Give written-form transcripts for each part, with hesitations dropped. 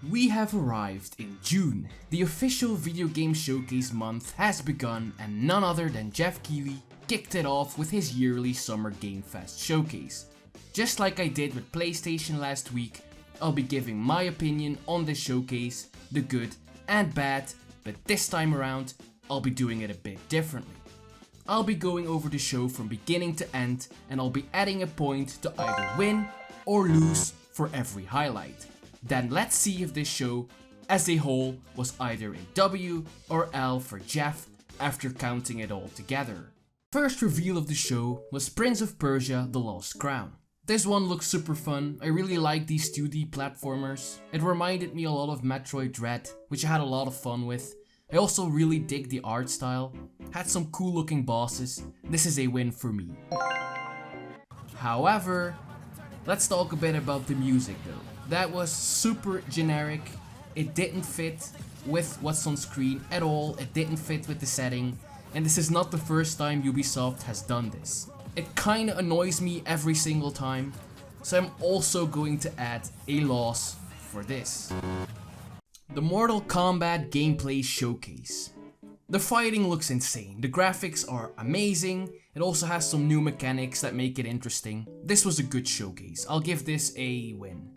We have arrived in June. The official video game showcase month has begun and none other than Geoff kicked it off with his yearly Summer Game Fest showcase. Just like I did with PlayStation last week, I'll be giving my opinion on this showcase, the good and bad, but this time around I'll be doing it a bit differently. I'll be going over the show from beginning to end and I'll be adding a point to either win or lose for every highlight. Then let's see if this show as a whole was either a W or L for Geoff after counting it all together. First reveal of the show was Prince of Persia: The Lost Crown. This one looks super fun. I really like these 2D platformers. It reminded me a lot of Metroid Dread, which I had a lot of fun with. I also really dig the art style. Had some cool looking bosses. This is a win for me. However, let's talk a bit about the music though. That was super generic. It didn't fit with what's on screen at all. It didn't fit with the setting. And this is not the first time Ubisoft has done this. It kinda annoys me every single time. So I'm also going to add a loss for this. The Mortal Kombat gameplay showcase. The fighting looks insane, the graphics are amazing, it also has some new mechanics that make it interesting. This was a good showcase, I'll give this a win.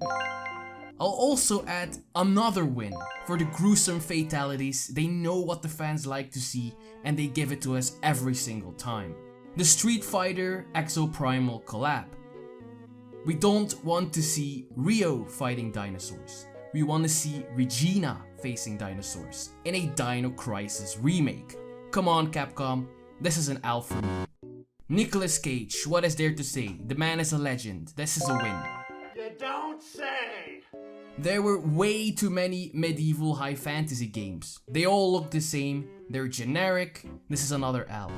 I'll also add another win for the gruesome fatalities. They know what the fans like to see and they give it to us every single time. The Street Fighter Exoprimal collab. We don't want to see Rio fighting dinosaurs. We want to see Regina facing dinosaurs in a Dino Crisis remake. Come on Capcom, this is an L for me. Nicolas Cage, what is there to say? The man is a legend, this is a win. You don't say! There were way too many medieval high fantasy games. They all look the same, they're generic, this is another L.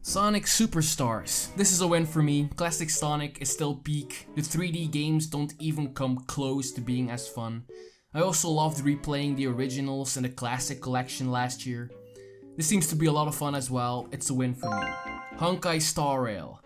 Sonic Superstars. This is a win for me. Classic Sonic is still peak. The 3D games don't even come close to being as fun. I also loved replaying the originals and the classic collection last year. This seems to be a lot of fun as well. It's a win for me. Honkai Star Rail.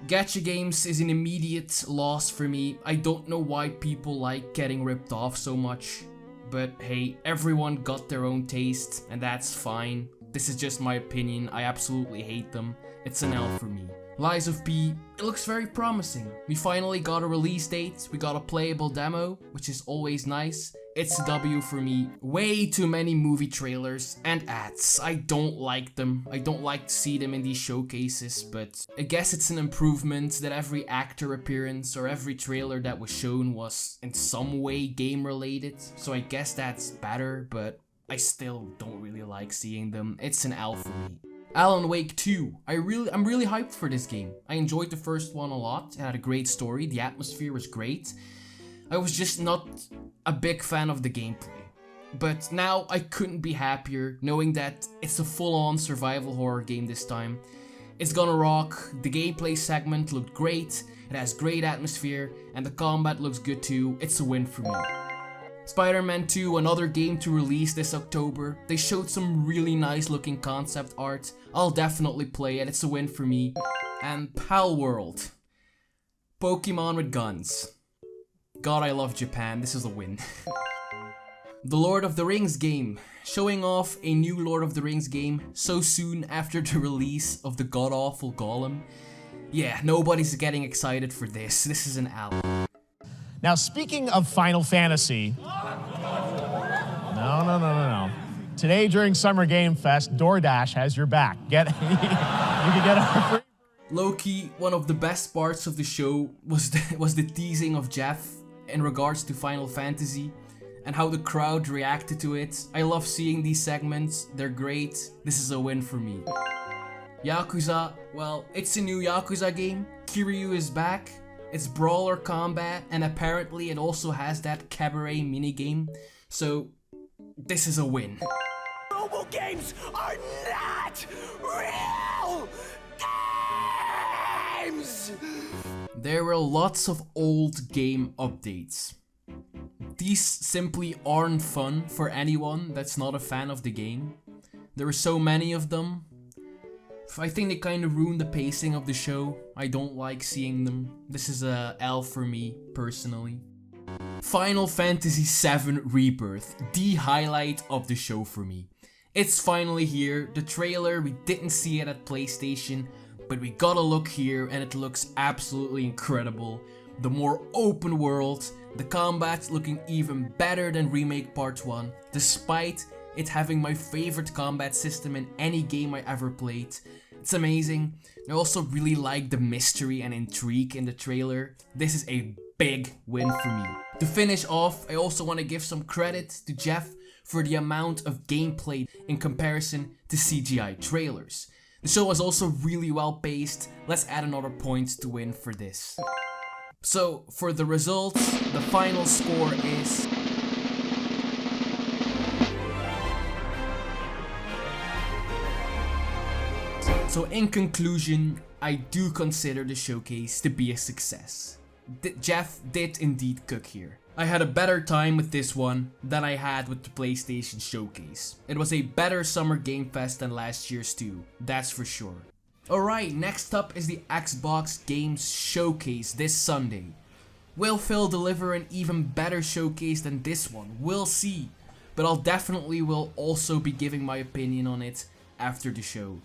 Gacha games is an immediate loss for me. I don't know why people like getting ripped off so much. But hey, everyone got their own taste and that's fine. This is just my opinion, I absolutely hate them. It's an L for me. Lies of P, it looks very promising. We finally got a release date, we got a playable demo, which is always nice. It's a W for me. Way too many movie trailers and ads. I don't like them. I don't like to see them in these showcases, but I guess it's an improvement that every actor appearance or every trailer that was shown was in some way game related. So I guess that's better, but I still don't really like seeing them. It's an L for me. Alan Wake 2. I'm really hyped for this game. I enjoyed the first one a lot. It had a great story. The atmosphere was great. I was just not a big fan of the gameplay. But now I couldn't be happier knowing that it's a full-on survival horror game this time. It's gonna rock. The gameplay segment looked great. It has great atmosphere and the combat looks good too. It's a win for me. Spider-Man 2, another game to release this October. They showed some really nice looking concept art. I'll definitely play it, it's a win for me. And Pal World. Pokemon with guns. God, I love Japan, this is a win. The Lord of the Rings game. Showing off a new Lord of the Rings game so soon after the release of the god-awful Golem. Yeah, nobody's getting excited for this. This is an L. Now, speaking of Final Fantasy, no. Today during Summer Game Fest, DoorDash has your back. You can get a free. Low-key, one of the best parts of the show was the teasing of Geoff in regards to Final Fantasy and how the crowd reacted to it. I love seeing these segments, they're great. This is a win for me. Yakuza, well, it's a new Yakuza game. Kiryu is back. It's brawler combat and apparently it also has that cabaret minigame. So this is a win. Mobile games are not real games! There were lots of old game updates. These simply aren't fun for anyone that's not a fan of the game. There were so many of them. I think they kind of ruined the pacing of the show. I don't like seeing them. This is a L for me, personally. Final Fantasy VII Rebirth, the highlight of the show for me. It's finally here. The trailer, we didn't see it at PlayStation, but we got a look here and it looks absolutely incredible. The more open world, the combat looking even better than Remake Part 1, despite it having my favorite combat system in any game I ever played. It's amazing. I also really like the mystery and intrigue in the trailer. This is a big win for me. To finish off, I also want to give some credit to Geoff for the amount of gameplay in comparison to CGI trailers. The show was also really well paced. Let's add another point to win for this. So for the results, the final score is So in conclusion, I do consider the showcase to be a success. Geoff did indeed cook here. I had a better time with this one than I had with the PlayStation showcase. It was a better Summer Game Fest than last year's too, that's for sure. Alright, next up is the Xbox Games Showcase this Sunday. Will Phil deliver an even better showcase than this one? We'll see. But I'll definitely will also be giving my opinion on it after the show.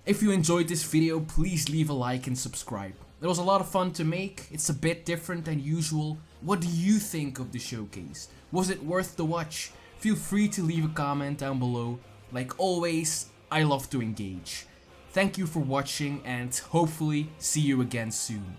If you enjoyed this video, please leave a like and subscribe. It was a lot of fun to make, it's a bit different than usual. What do you think of the showcase? Was it worth the watch? Feel free to leave a comment down below. Like always, I love to engage. Thank you for watching and hopefully see you again soon.